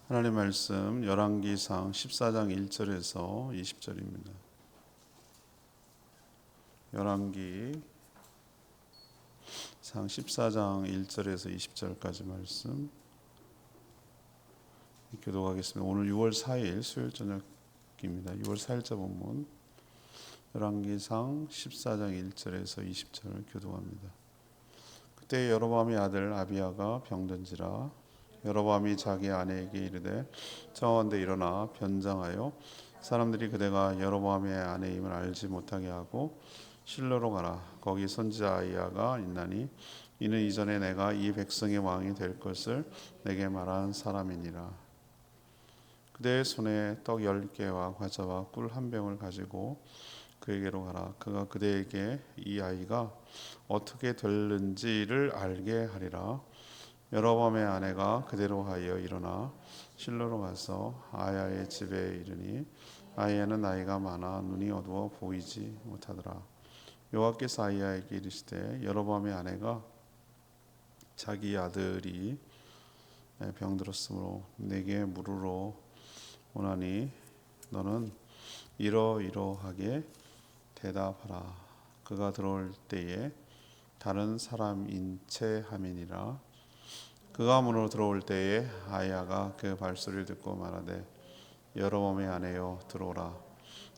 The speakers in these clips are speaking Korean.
하나님 말씀 열왕기상 14장 1절에서 20절입니다. 열왕기상 14장 1절에서 20절까지 말씀 교독하겠습니다. 오늘 6월 4일 수요일 저녁입니다. 6월 4일자 본문 열왕기상 14장 1절에서 20절 교독합니다. 그때 여로보암의 아들 아비야가 병든지라. 여로보암이 자기 아내에게 이르되 청하건대 일어나 변장하여 사람들이 그대가 여로보암의 아내임을 알지 못하게 하고 실로로 가라. 거기 선지자 아히야가 있나니 이는 이전에 내가 이 백성의 왕이 될 것을 내게 말한 사람이니라. 그대의 손에 떡 10개와 과자와 꿀 한 병을 가지고 그에게로 가라. 그가 그대에게 이 아이가 어떻게 될는지를 알게 하리라. 여로보암의 아내가 그대로 하여 일어나 실로로 가서 아야의 집에 이르니 아야는 나이가 많아 눈이 어두워 보이지 못하더라. 여호와께서 아야에게 이르시되 여로보암의 아내가 자기 아들이 병들었으므로 내게 물으러 오나니 너는 이러이러하게 대답하라. 그가 들어올 때에 다른 사람인 채 함이니라. 그가 문으로 들어올 때에 아야가 그 발소리를 듣고 말하되 여로보암의 아내여 들어오라.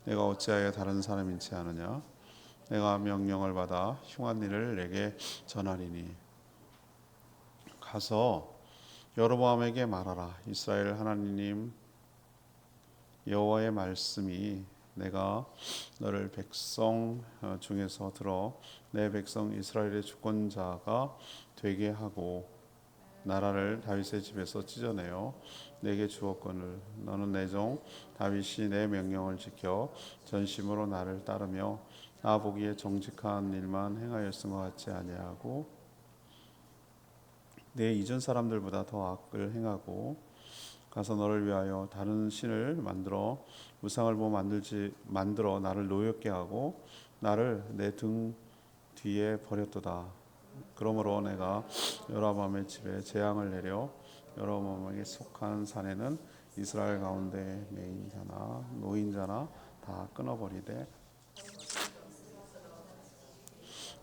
내가 어찌하여 다른 사람인 채 하느냐. 내가 명령을 받아 흉한 일을 내게 전하리니 가서 여로보암에게 말하라. 이스라엘 하나님 여호와의 말씀이 내가 너를 백성 중에서 들어 내 백성 이스라엘의 주권자가 되게 하고 나라를 다윗의 집에서 찢어내어 내게 주었거늘 너는 내 종 다윗이 내 명령을 지켜 전심으로 나를 따르며 나 보기에 정직한 일만 행하였은 것 같지 아니하고 내 이전 사람들보다 더 악을 행하고 가서 너를 위하여 다른 신을 만들어 우상을 만들어 나를 노엽게 하고 나를 내 등 뒤에 버렸도다. 그러므로 내가 여로보암의 집에 재앙을 내려 여로보암에게 속한 산에는 이스라엘 가운데 매인자나 노인자나 다 끊어버리되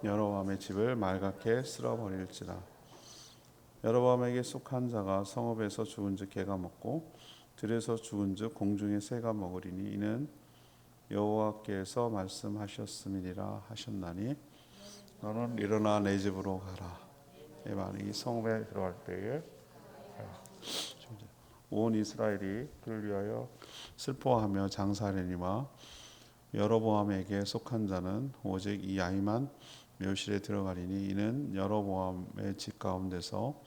여로보암의 집을 말갛게 쓸어버릴지라. 여로보암에게 속한 자가 성읍에서 죽은즉 개가 먹고 들에서 죽은즉 공중의 새가 먹으리니 이는 여호와께서 말씀하셨음이니라 하셨나니 너는 일어나 내 집으로 가라. 내 말이 성읍에 들어갈 때에 온 이스라엘이 그를 위하여 슬퍼하며 장사하려니와 여로보암에게 속한 자는 오직 이 아이만 묘실에 들어가리니 이는 여로보암의 집 가운데서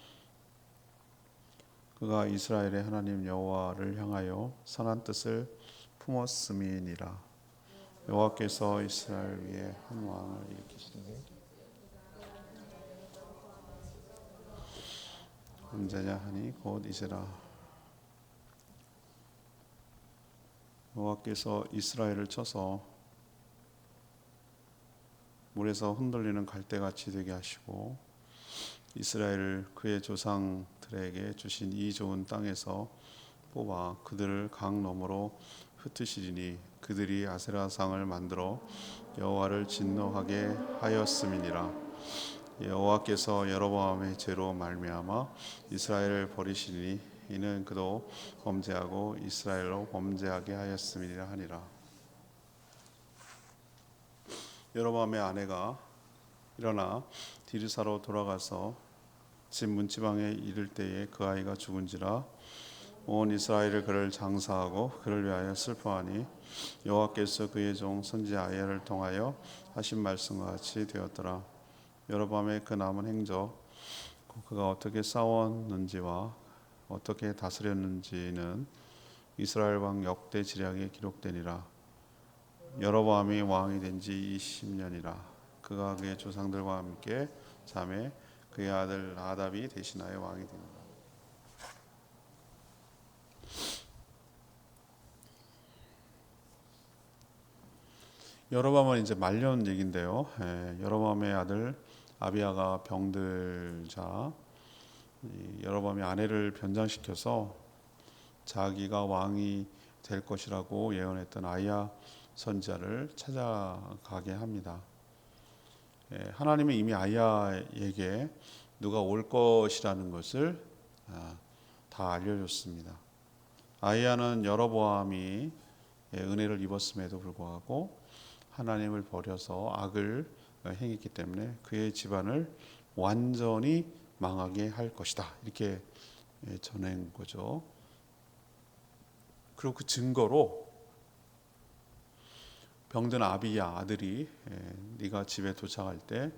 그가 이스라엘의 하나님 여호와를 향하여 선한 뜻을 품었음이니라. 여호와께서 이스라엘 위에 한 왕을 일으키시되 언제냐 하니 곧 이제라. 여호와께서 이스라엘을 쳐서 물에서 흔들리는 갈대같이 되게 하시고 이스라엘을 그의 조상들에게 주신 이 좋은 땅에서 뽑아 그들을 강 너머로 흩으시리니 그들이 아세라상을 만들어 여호와를 진노하게 하였음이니라. 여호와께서 여로보암의 죄로 말미암아 이스라엘을 버리시니 이는 그도 범죄하고 이스라엘로 범죄하게 하였음이니라 하니라. 여로보암의 아내가 일어나 디르사로 돌아가서 집 문지방에 이를 때에 그 아이가 죽은지라. 온 이스라엘을 그를 장사하고 그를 위하여 슬퍼하니 여호와께서 그의 종 선지자 아히야를 통하여 하신 말씀과 같이 되었더라. 여로보암의 그 남은 행적 그가 어떻게 싸웠는지와 어떻게 다스렸는지는 이스라엘 왕 역대 지략에 기록되니라. 여로보암이 왕이 된 지 20년이라. 그가 그의 조상들과 함께 잠에 그의 아들 나답이 대신하여 왕이 됩니다. 여로보암은 이제 말년 얘긴데요. 여로보암의 아들 아비야가 병들자 여로보암이 아내를 변장시켜서 자기가 왕이 될 것이라고 예언했던 아이야 선지자를 찾아가게 합니다. 하나님은 이미 아이야에게 누가 올 것이라는 것을 다 알려줬습니다. 아이야는 여로보암이 은혜를 입었음에도 불구하고 하나님을 버려서 악을 행했기 때문에 그의 집안을 완전히 망하게 할 것이다. 이렇게 전한 거죠. 그리고 그 증거로 병든 아비야 아들이 네가 집에 도착할 때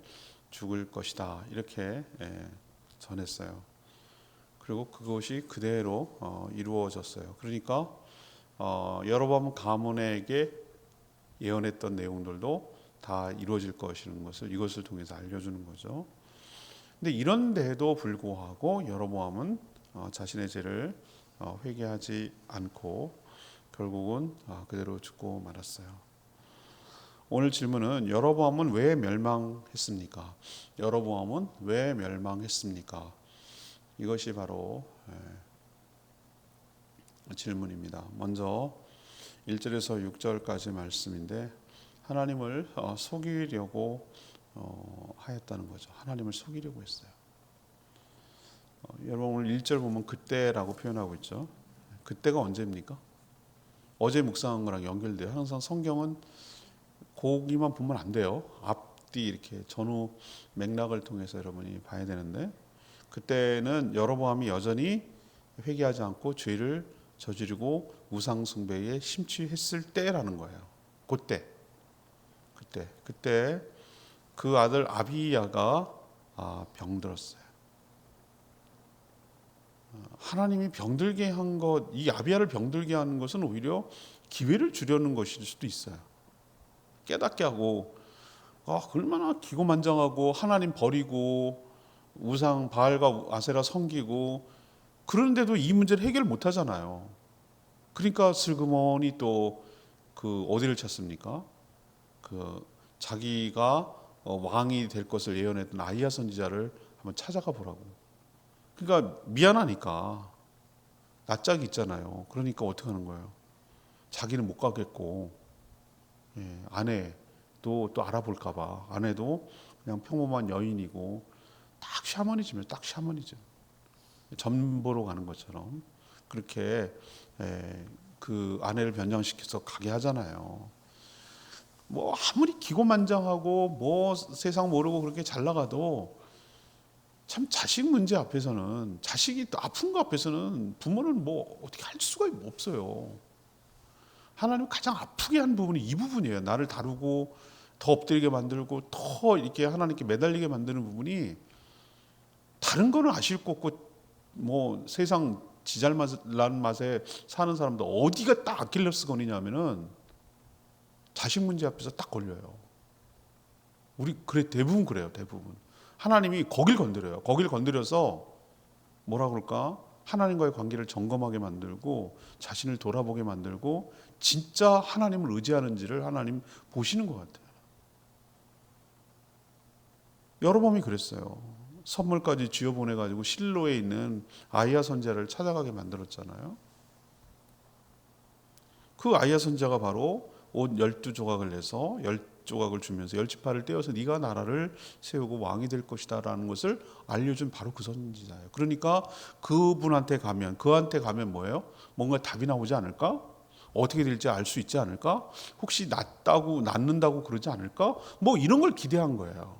죽을 것이다. 이렇게 전했어요. 그리고 그것이 그대로 이루어졌어요. 그러니까 여로보암 가문에게 예언했던 내용들도 다 이루어질 것이라는 것을 이것을 통해서 알려주는 거죠. 근데 이런데도 불구하고 여로보암은 자신의 죄를 회개하지 않고 결국은 그대로 죽고 말았어요. 오늘 질문은 여로보암은 왜 멸망했습니까? 여로보암은 왜 멸망했습니까? 이것이 바로 질문입니다. 먼저 1절에서 6절까지 말씀인데 하나님을 속이려고 하였다는 거죠. 하나님을 속이려고 했어요. 여러분 오늘 1절 보면 그때라고 표현하고 있죠. 그때가 언제입니까? 어제 묵상한 거랑 연결돼요. 항상 성경은 거기만 보면 안 돼요. 앞뒤 이렇게 전후 맥락을 통해서 여러분이 봐야 되는데 그때는 여로보암이 여전히 회개하지 않고 죄를 저지르고 우상 숭배에 심취했을 때라는 거예요. 그때 그 아들 아비야가 병들었어요. 하나님이 병들게 한 것, 이 아비야를 병들게 하는 것은 오히려 기회를 주려는 것일 수도 있어요. 깨닫게 하고 얼마나 기고만장하고 하나님 버리고 우상 바알과 아세라 섬기고 그런데도 이 문제를 해결 못 하잖아요. 그러니까 슬그머니 또 그 어디를 찾습니까? 그 자기가 왕이 될 것을 예언했던 아이야 선지자를 한번 찾아가 보라고. 그러니까 미안하니까 낯짝이 있잖아요. 그러니까 어떻게 하는 거예요? 자기는 못 가겠고 아내도 또 알아볼까 봐. 아내도 그냥 평범한 여인이고 딱 샤머니즘이에요. 딱 샤머니즘. 점 보러 가는 것처럼 그렇게 그 아내를 변장시켜서 가게 하잖아요. 뭐 아무리 기고만장하고 뭐 세상 모르고 그렇게 잘 나가도 참 자식 문제 앞에서는 자식이 아픈 거 앞에서는 부모는 뭐 어떻게 할 수가 없어요. 하나님 가장 아프게 한 부분이 이 부분이에요. 나를 다루고 더 엎드리게 만들고 더 이렇게 하나님께 매달리게 만드는 부분이 다른 거는 아실 것 없고 뭐 세상 지잘난 맛에 사는 사람도 어디가 딱 아킬레스건이냐면은 자식 문제 앞에서 딱 걸려요. 우리 그래 대부분 그래요. 대부분 하나님이 거길 건드려요. 거길 건드려서 뭐라 그럴까? 하나님과의 관계를 점검하게 만들고 자신을 돌아보게 만들고 진짜 하나님을 의지하는지를 하나님 보시는 것 같아요. 여로보암이 그랬어요. 선물까지 쥐어 보내가지고 실로에 있는 아이야 선지자를 찾아가게 만들었잖아요. 그 아이야 선지자가 바로 옷 12조각을 내서 10조각을 주면서 10지파를 떼어서 네가 나라를 세우고 왕이 될 것이다 라는 것을 알려준 바로 그 선지자예요. 그러니까 그한테 가면 뭐예요? 뭔가 답이 나오지 않을까? 어떻게 될지 알 수 있지 않을까? 혹시 낫는다고 그러지 않을까? 뭐 이런 걸 기대한 거예요.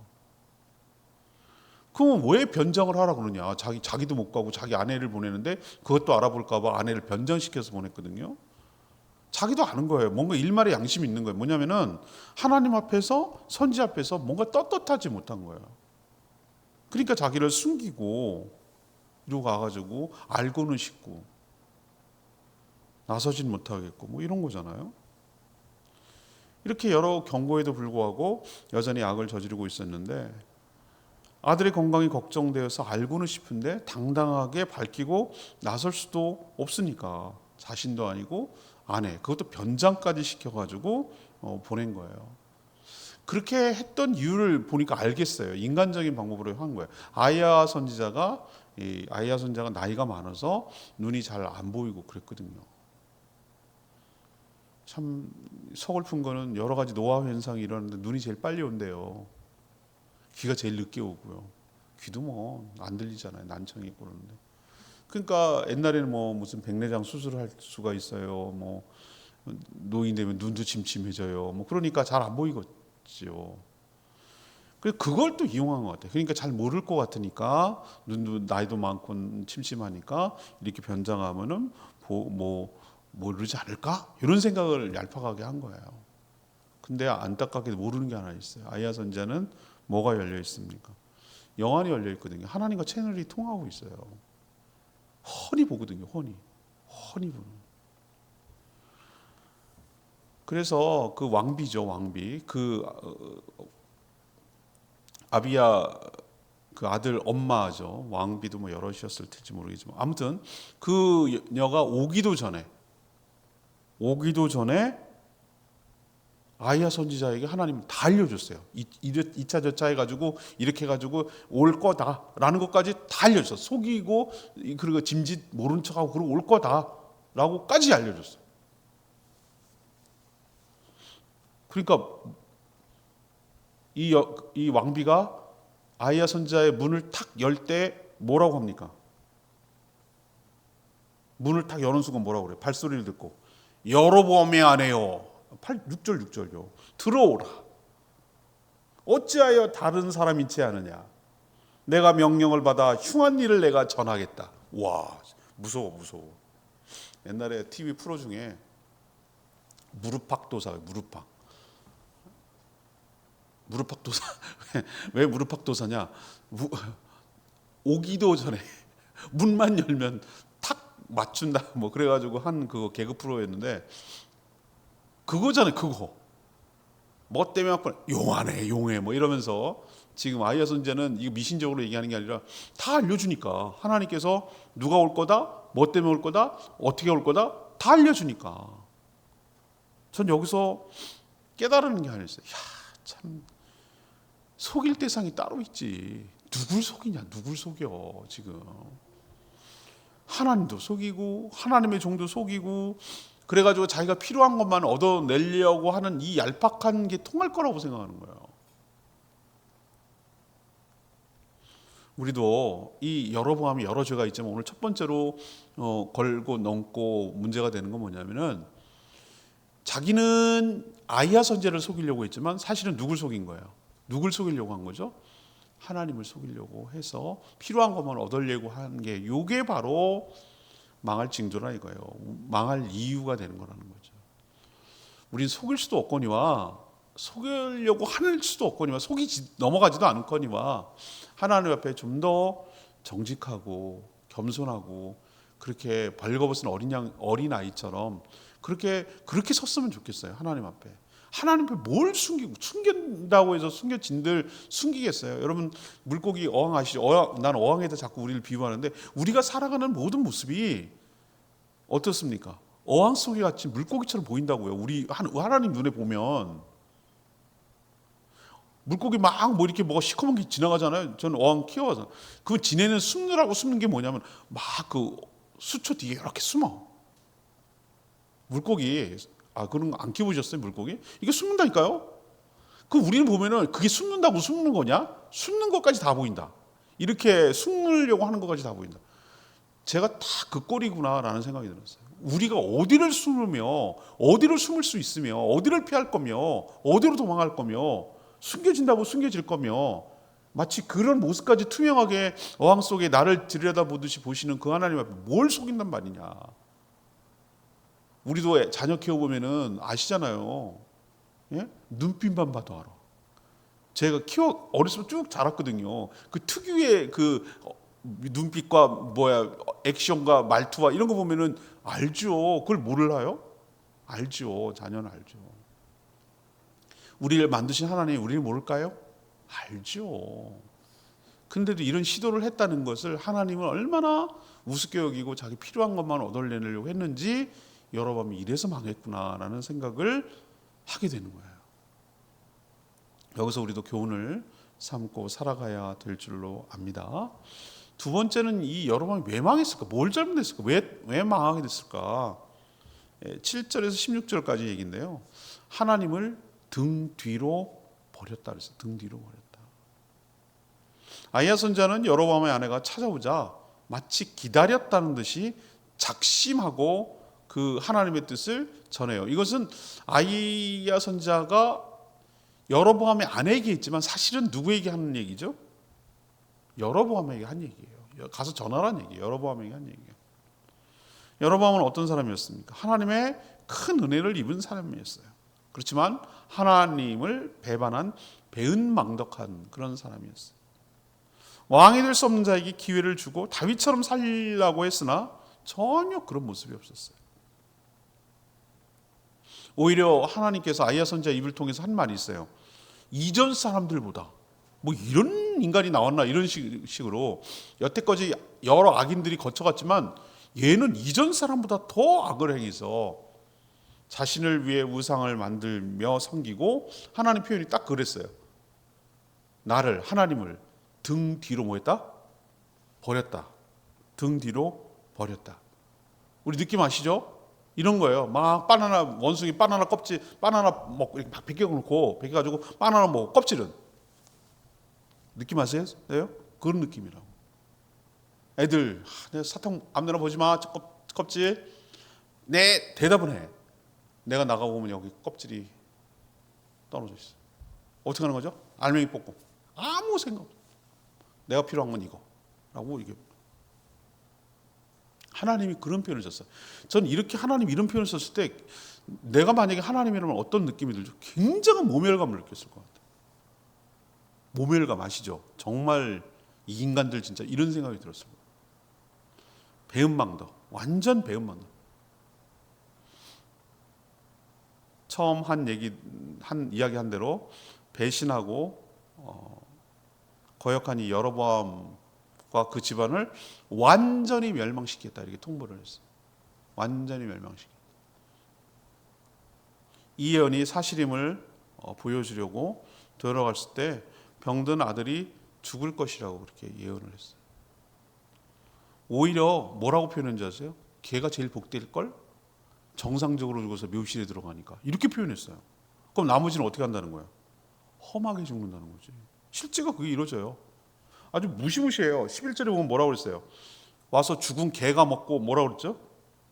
그럼 왜 변장을 하라 그러냐? 자기도 못 가고 자기 아내를 보내는데 그것도 알아볼까 봐 아내를 변장시켜서 보냈거든요. 자기도 아는 거예요. 뭔가 일말의 양심이 있는 거예요. 뭐냐면은 하나님 앞에서 선지 앞에서 뭔가 떳떳하지 못한 거예요. 그러니까 자기를 숨기고 이러고 가가지고 알고는 싶고 나서진 못하겠고 뭐 이런 거잖아요. 이렇게 여러 경고에도 불구하고 여전히 악을 저지르고 있었는데 아들의 건강이 걱정되어서 알고는 싶은데 당당하게 밝히고 나설 수도 없으니까 자신도 아니고 아내 그것도 변장까지 시켜가지고 보낸 거예요. 그렇게 했던 이유를 보니까 알겠어요. 인간적인 방법으로 한 거예요. 아이야 선지자가 이 아이야 선지자가 나이가 많아서 눈이 잘 안 보이고 그랬거든요. 참 서글픈 거는 여러 가지 노화 현상이 일어나는데 눈이 제일 빨리 온대요. 귀가 제일 늦게 오고요. 귀도 뭐 안 들리잖아요. 난청이 있고 그러는데. 그러니까 옛날에는 뭐 무슨 백내장 수술을 할 수가 있어요. 뭐 노인 되면 눈도 침침해져요. 뭐 그러니까 잘 안 보이겠지요. 그래서 그걸 또 이용한 것 같아요. 그러니까 잘 모를 것 같으니까 눈도 나이도 많고 침침하니까 이렇게 변장하면은 모르지 않을까? 이런 생각을 얄팍하게 한 거예요. 근데 안타깝게 모르는 게 하나 있어요. 아이야 선지자는 뭐가 열려 있습니까? 영안이 열려 있거든요. 하나님과 채널이 통하고 있어요. 훤히 보거든요. 훤히 보는. 그래서 그 왕비죠, 왕비. 그 아비야 그 아들 엄마죠. 왕비도 뭐 여럿이었을 텐지 모르겠지만 아무튼 그 여가 오기도 전에 아이야 선지자에게 하나님 다 알려줬어요. 이차 저차 해가지고 이렇게 해가지고 올 거다라는 것까지 다 알려줬어요. 속이고 그리고 짐짓 모른 척하고 그러고 올 거다라고까지 알려줬어요. 그러니까 이 왕비가 아이야 선지자의 문을 탁 열 때 뭐라고 합니까? 문을 탁 여는 순간 뭐라고 그래요? 발소리를 듣고 여로보암의 아내요. 6절요. 들어오라. 어찌하여 다른 사람인 채 하느냐? 내가 명령을 받아 흉한 일을 내가 전하겠다. 와, 무서워. 옛날에 TV 프로 중에 무릎팍도사. 왜 무릎팍도사냐? 오기도 전에 문만 열면 탁 맞춘다. 뭐 그래가지고 한 그거 개그 프로였는데 그거잖아요. 그거 뭐 때문에 용해 뭐 이러면서 지금 아이야 선지자는 이거 미신적으로 얘기하는 게 아니라 다 알려주니까 하나님께서 누가 올 거다, 뭐 때문에 올 거다, 어떻게 올 거다 다 알려주니까 전 여기서 깨달은 게 하나 있어요. 참 속일 대상이 따로 있지. 누굴 속이냐? 누굴 속여 지금. 하나님도 속이고 하나님의 종도 속이고 그래가지고 자기가 필요한 것만 얻어내려고 하는 이 얄팍한 게 통할 거라고 생각하는 거예요. 우리도 이 여로보암이 여러 죄가 있지만 오늘 첫 번째로 걸고 넘고 문제가 되는 건 뭐냐면은 자기는 아이야 선지자를 속이려고 했지만 사실은 누굴 속인 거예요? 누굴 속이려고 한 거죠? 하나님을 속이려고 해서 필요한 것만 얻으려고 하는 게 이게 바로 망할 징조라 이거예요. 망할 이유가 되는 거라는 거죠. 우린 속일 수도 없거니와 속이려고 할 수도 없거니와 넘어가지도 않거니와 하나님 앞에 좀 더 정직하고 겸손하고 그렇게 벌거벗은 어린 아이처럼 그렇게 섰으면 좋겠어요. 하나님 앞에. 하나님 앞에 뭘 숨긴다고 해서 숨겨진들 숨기겠어요. 여러분 물고기 어항 아시죠? 난 어항에다 자꾸 우리를 비유하는데 우리가 살아가는 모든 모습이 어떻습니까? 어항 속에 같이 물고기처럼 보인다고요. 우리 하나님 눈에 보면 물고기 막 뭐 이렇게 뭐가 시커먼 게 지나가잖아요. 저는 어항 키워서 그 지네는 숨는 게 뭐냐면 막 그 수초 뒤에 이렇게 숨어. 물고기 그런 거 안 키워보셨어요? 물고기? 이게 숨는다니까요. 그 우리는 보면은 그게 숨는다고 숨는 거냐? 숨는 것까지 다 보인다. 이렇게 숨으려고 하는 것까지 다 보인다. 제가 다 그 꼴이구나라는 생각이 들었어요. 우리가 어디를 숨으며 어디를 숨을 수 있으며 어디를 피할 거며 어디로 도망갈 거며 숨겨진다고 숨겨질 거며 마치 그런 모습까지 투명하게 어항 속에 나를 들여다보듯이 보시는 그 하나님 앞에 뭘 속인단 말이냐. 우리도 자녀 키워보면은 아시잖아요. 예? 눈빛만 봐도 알아. 제가 어렸을 때 쭉 자랐거든요. 그 특유의 그 눈빛과 액션과 말투와 이런 거 보면은 알죠. 그걸 몰라요? 알죠. 자녀는 알죠. 우리를 만드신 하나님 우리를 모를까요? 알죠. 근데도 이런 시도를 했다는 것을 하나님은 얼마나 우습게 여기고 자기 필요한 것만 얻어내려고 했는지 여러밤이 이래서 망했구나라는 생각을 하게 되는 거예요. 여기서 우리도 교훈을 삼고 살아가야 될 줄로 압니다. 두 번째는 이 여로보암이 왜 망했을까? 뭘 잘못했을까? 왜 망하게 됐을까? 7절에서 16절까지 얘기인데요. 하나님을 등 뒤로 버렸다 그랬어요. 등 뒤로 버렸다. 아이야 선지자는 여로보암의 아내가 찾아오자 마치 기다렸다는 듯이 작심하고 그 하나님의 뜻을 전해요. 이것은 아이야 선지자가 여로보암의 아내에게 했지만 사실은 누구에게 하는 얘기죠? 여로보암에게 한 얘기예요. 가서 전하라는 얘기예요. 여로보암에게 한 얘기예요. 여로보암은 어떤 사람이었습니까? 하나님의 큰 은혜를 입은 사람이었어요. 그렇지만 하나님을 배반한 배은망덕한 그런 사람이었어요. 왕이 될 수 없는 자에게 기회를 주고 다윗처럼 살려고 했으나 전혀 그런 모습이 없었어요. 오히려 하나님께서 아이야 선지자 입을 통해서 한 말이 있어요. 이전 사람들보다 뭐 이런 인간이 나왔나 이런 식으로 여태까지 여러 악인들이 거쳐갔지만 얘는 이전 사람보다 더 악을 행해서 자신을 위해 우상을 만들며 섬기고 하나님 표현이 딱 그랬어요. 나를 하나님을 등 뒤로 뭐 했다? 버렸다. 등 뒤로 버렸다. 우리 느낌 아시죠? 이런 거예요. 막 바나나 원숭이 바나나 껍질 바나나 먹고 이렇게 막 벗겨가지고 바나나 먹고 껍질은 느낌 아세요? 그런 느낌이라고. 애들 내 사탕 아무데나 보지 마. 껍질. 내 대답은 해. 내가 나가고 보면 여기 껍질이 떨어져 있어. 어떻게 하는 거죠? 알맹이 뽑고 아무 생각 없어. 내가 필요한 건 이거라고 이게. 하나님이 그런 표현을 썼어요. 전 이렇게 하나님 이런 표현을 썼을 때 내가 만약에 하나님이라면 어떤 느낌이 들죠? 굉장한 모멸감을 느꼈을 것 같아요. 모멸감 아시죠? 정말 이 인간들 진짜 이런 생각이 들었을 거예요. 배은망덕, 완전 배은망덕. 처음 한 이야기 한 대로 배신하고 거역한 이 여로보암과 그 집안을 완전히 멸망시켰다 이렇게 통보를 했어요. 완전히 멸망시켰다. 이 예언이 사실임을 보여주려고 들어갔을 때 병든 아들이 죽을 것이라고 그렇게 예언을 했어요. 오히려 뭐라고 표현했는지 아세요? 걔가 제일 복될 걸? 정상적으로 죽어서 묘실에 들어가니까 이렇게 표현했어요. 그럼 나머지는 어떻게 한다는 거예요? 험하게 죽는다는 거지. 실제가 그게 이루어져요. 아주 무시무시해요. 11절에 보면 뭐라고 그랬어요? 와서 죽은 개가 먹고 뭐라고 그랬죠?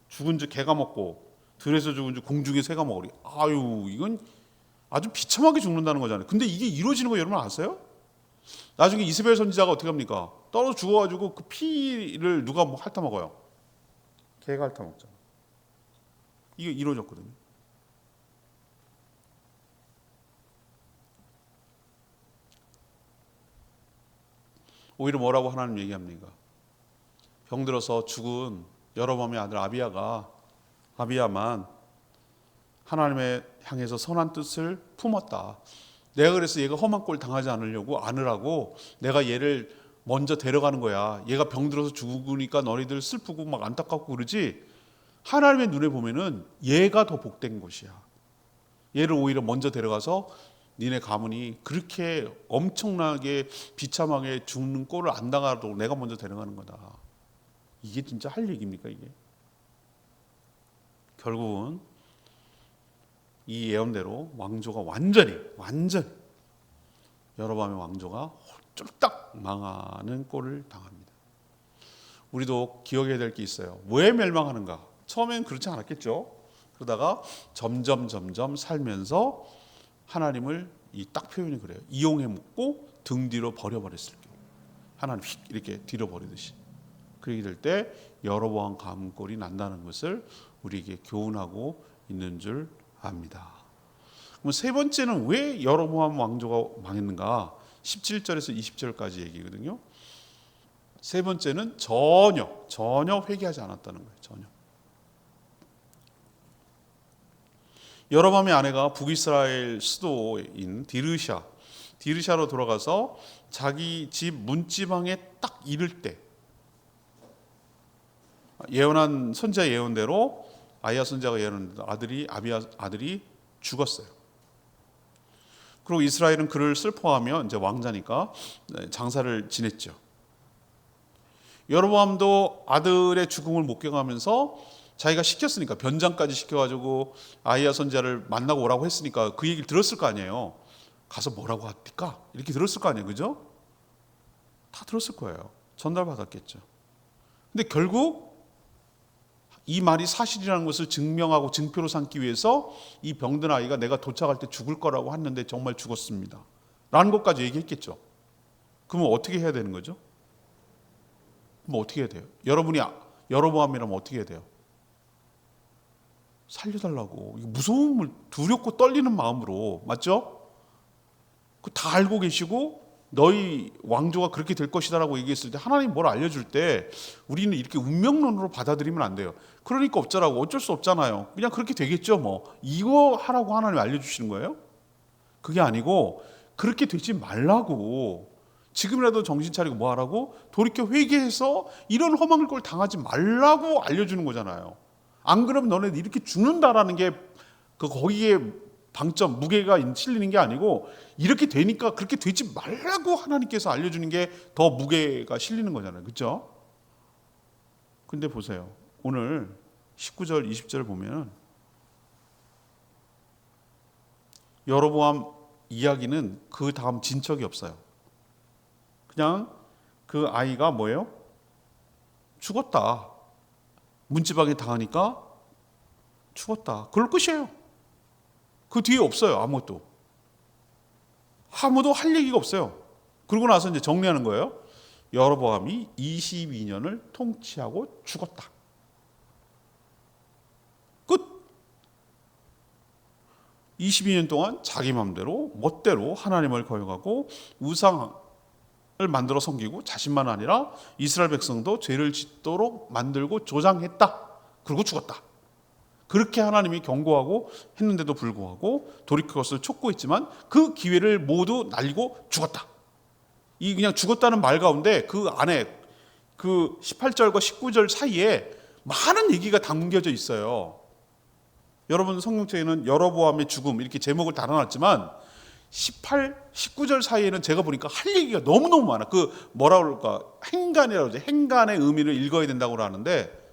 죽은 지 개가 먹고 들에서 죽은 지 공중에 새가 먹으리. 아유 이건 아주 비참하게 죽는다는 거잖아요. 근데 이게 이루어지는 거 여러분 아세요? 나중에 이스벨 선지자가 어떻게 합니까? 떨어져 죽어가지고 그 피를 누가 뭐 핥아먹어요? 개가 핥아먹잖아. 이게 이루어졌거든요. 오히려 뭐라고 하나님 얘기합니까? 병들어서 죽은 여로보암의 아들 아비야만 하나님의 향해서 선한 뜻을 품었다. 내가 그래서 얘가 험한 꼴 당하지 않으라고 내가 얘를 먼저 데려가는 거야. 얘가 병들어서 죽으니까 너희들 슬프고 막 안타깝고 그러지. 하나님의 눈에 보면은 얘가 더 복된 것이야. 얘를 오히려 먼저 데려가서 니네 가문이 그렇게 엄청나게 비참하게 죽는 꼴을 안 당하도록 내가 먼저 데려가는 거다. 이게 진짜 할 얘기입니까 이게? 결국은 이 예언대로 왕조가 완전히 여로보암의 왕조가 쫄딱 망하는 꼴을 당합니다. 우리도 기억해야 될 게 있어요. 왜 멸망하는가? 처음엔 그렇지 않았겠죠. 그러다가 점점 살면서 하나님을 이 딱 표현이 그래요. 이용해 먹고 등 뒤로 버려버렸을 때 하나님 이렇게 뒤로 버리듯이 그렇게 될 때 여로보암 가문 꼴이 난다는 것을 우리에게 교훈하고 있는 줄 압니다. 그럼 세 번째는 왜 여로보암 왕조가 망했는가? 17절에서 20절까지 얘기거든요. 세 번째는 전혀 회개하지 않았다는 거예요. 전혀. 여로보암의 아내가 북이스라엘 수도인 디르샤로 돌아가서 자기 집 문지방에 딱 이를 때 예언한 선지자 예언대로 아이야 선지자가 예언한 아들이 죽었어요. 그리고 이스라엘은 그를 슬퍼하며 이제 왕자니까 장사를 지냈죠. 여로보암도 아들의 죽음을 목격하면서 자기가 시켰으니까, 변장까지 시켜가지고 아히야 선지자를 만나고 오라고 했으니까 그 얘기를 들었을 거 아니에요. 가서 뭐라고 합니까? 이렇게 들었을 거 아니에요. 그죠? 다 들었을 거예요. 전달받았겠죠. 근데 결국 이 말이 사실이라는 것을 증명하고 증표로 삼기 위해서 이 병든 아이가 내가 도착할 때 죽을 거라고 했는데 정말 죽었습니다 라는 것까지 얘기했겠죠. 그러면 어떻게 해야 되는 거죠? 그럼 어떻게 해야 돼요? 여러분이 여로보암이라면 어떻게 해야 돼요? 살려달라고. 무서움을, 두렵고 떨리는 마음으로, 맞죠? 그 다 알고 계시고 너희 왕조가 그렇게 될 것이다라고 얘기했을 때, 하나님 뭘 알려줄 때 우리는 이렇게 운명론으로 받아들이면 안 돼요. 그러니까 어쩌라고, 어쩔 수 없잖아요. 그냥 그렇게 되겠죠 뭐. 이거 하라고 하나님 알려주시는 거예요? 그게 아니고 그렇게 되지 말라고, 지금이라도 정신 차리고 뭐 하라고? 돌이켜 회개해서 이런 험한 걸 당하지 말라고 알려주는 거잖아요. 안 그러면 너네 이렇게 죽는다라는 게 거기에 방점, 무게가 실리는 게 아니고, 이렇게 되니까 그렇게 되지 말라고 하나님께서 알려주는 게 더 무게가 실리는 거잖아요. 그렇죠? 근데 보세요. 오늘 19절, 20절 보면 여로보암 이야기는 그 다음 진척이 없어요. 그냥 그 아이가 뭐예요? 죽었다. 문지방에 당하니까 죽었다. 그걸 끝이에요. 그 뒤에 없어요. 아무것도 할 얘기가 없어요. 그러고 나서 이제 정리하는 거예요. 여로보암이 22년을 통치하고 죽었다. 끝. 22년 동안 자기 마음대로 멋대로 하나님을 거역하고 우상을 만들어 섬기고, 자신만 아니라 이스라엘 백성도 죄를 짓도록 만들고 조장했다. 그리고 죽었다. 그렇게 하나님이 경고하고 했는데도 불구하고 돌이킬 것을 촉구했지만 그 기회를 모두 날리고 죽었다. 이 그냥 죽었다는 말 가운데 그 안에 그 18절과 19절 사이에 많은 얘기가 담겨져 있어요. 여러분 성경책에는 여로보암의 죽음 이렇게 제목을 달아놨지만 18, 19절 사이에는 제가 보니까 할 얘기가 너무너무 많아. 그 뭐라 그럴까, 행간이라고 하죠. 행간의 의미를 읽어야 된다고 하는데,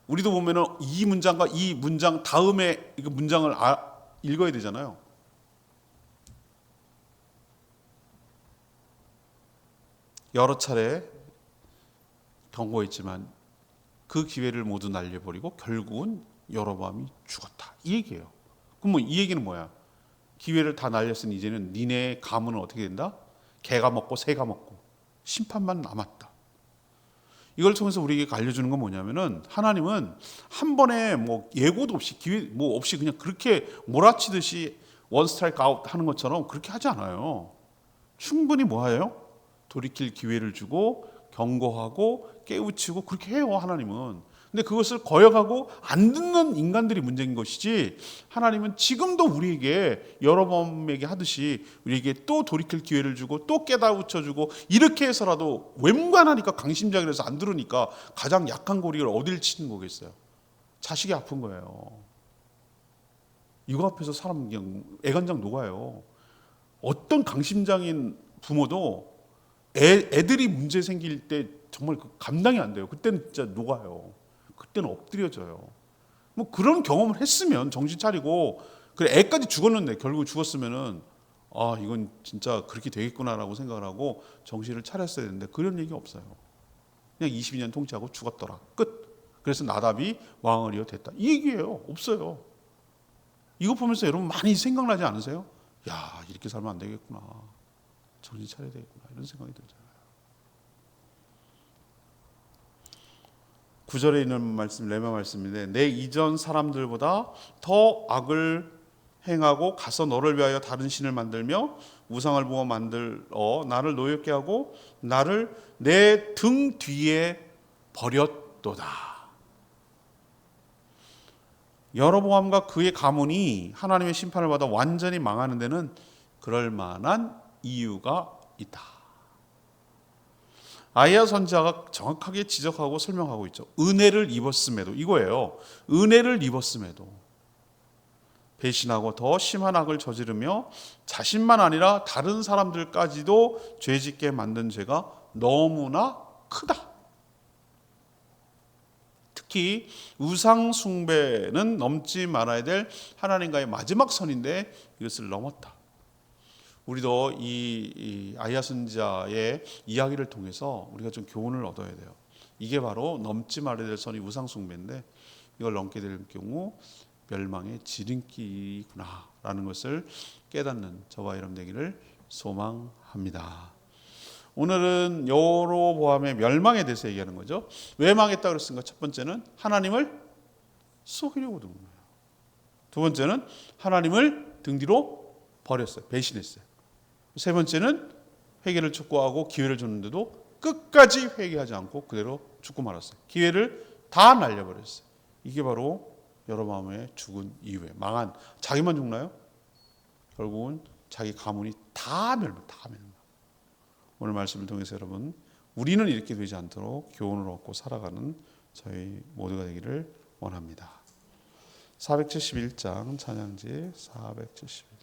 우리도 보면은 이 문장과 이 문장 다음에 이 문장을 읽어야 되잖아요. 여러 차례 경고했지만 그 기회를 모두 날려버리고 결국은 여로보암이 죽었다. 이 얘기예요. 그럼 뭐 이 얘기는 뭐야? 기회를 다 날렸으니 이제는 니네 가문은 어떻게 된다? 개가 먹고 새가 먹고 심판만 남았다. 이걸 통해서 우리에게 알려주는 건 뭐냐면은, 하나님은 한 번에 뭐 예고도 없이 기회 뭐 없이 그냥 그렇게 몰아치듯이 원 스트라이크 아웃 하는 것처럼 그렇게 하지 않아요. 충분히 뭐예요? 돌이킬 기회를 주고 경고하고 깨우치고 그렇게 해요, 하나님은. 근데 그것을 거역하고 안 듣는 인간들이 문제인 것이지, 하나님은 지금도 우리에게 여로보암에게 하듯이 우리에게 또 돌이킬 기회를 주고 또 깨닫춰 주고, 이렇게 해서라도 웬만하니까 강심장이라서 안 들으니까 가장 약한 고리를 어딜 치는 거겠어요? 자식이 아픈 거예요. 이거 앞에서 사람 그냥 애간장 녹아요. 어떤 강심장인 부모도 애들이 문제 생길 때 정말 감당이 안 돼요. 그때는 진짜 녹아요. 그때는 엎드려져요. 뭐 그런 경험을 했으면 정신 차리고, 그래 애까지 죽었는데 결국 죽었으면은 이건 진짜 그렇게 되겠구나라고 생각을 하고 정신을 차렸어야 되는데, 그런 얘기 없어요. 그냥 22년 통치하고 죽었더라. 끝. 그래서 나답이 왕을 이어 됐다. 이 얘기예요. 없어요. 이거 보면서 여러분 많이 생각나지 않으세요? 야, 이렇게 살면 안 되겠구나. 정신 차려야 되겠구나. 이런 생각이 들잖아요. 9절에 있는 말씀, 레마 말씀인데, 내 이전 사람들보다 더 악을 행하고 가서 너를 위하여 다른 신을 만들며 우상을 부어 만들어 나를 노엽게 하고 나를 내 등 뒤에 버렸도다. 여로보암과 그의 가문이 하나님의 심판을 받아 완전히 망하는 데는 그럴 만한 이유가 있다. 아히야 선지자가 정확하게 지적하고 설명하고 있죠. 은혜를 입었음에도, 이거예요. 은혜를 입었음에도 배신하고 더 심한 악을 저지르며 자신만 아니라 다른 사람들까지도 죄짓게 만든 죄가 너무나 크다. 특히 우상 숭배는 넘지 말아야 될 하나님과의 마지막 선인데 이것을 넘었다. 우리도 이 아이야 선지자의 이야기를 통해서 우리가 좀 교훈을 얻어야 돼요. 이게 바로 넘지 말아야 될 선이 우상 숭배인데 이걸 넘게 될 경우 멸망의 지름길이구나라는 것을 깨닫는 저와 여러분 되기를 소망합니다. 오늘은 여로보암의 멸망에 대해서 얘기하는 거죠. 왜 망했다 그랬습니까? 첫 번째는 하나님을 속이려고 든 거예요. 두 번째는 하나님을 등 뒤로 버렸어요. 배신했어요. 세 번째는 회개를 촉구하고 기회를 줬는데도 끝까지 회개하지 않고 그대로 죽고 말았어요. 기회를 다 날려버렸어요. 이게 바로 여로보암의 죽은 이유예요. 망한, 자기만 죽나요? 결국은 자기 가문이 다 멸망. 오늘 말씀을 통해서 여러분, 우리는 이렇게 되지 않도록 교훈을 얻고 살아가는 저희 모두가 되기를 원합니다. 471장 찬양지 471장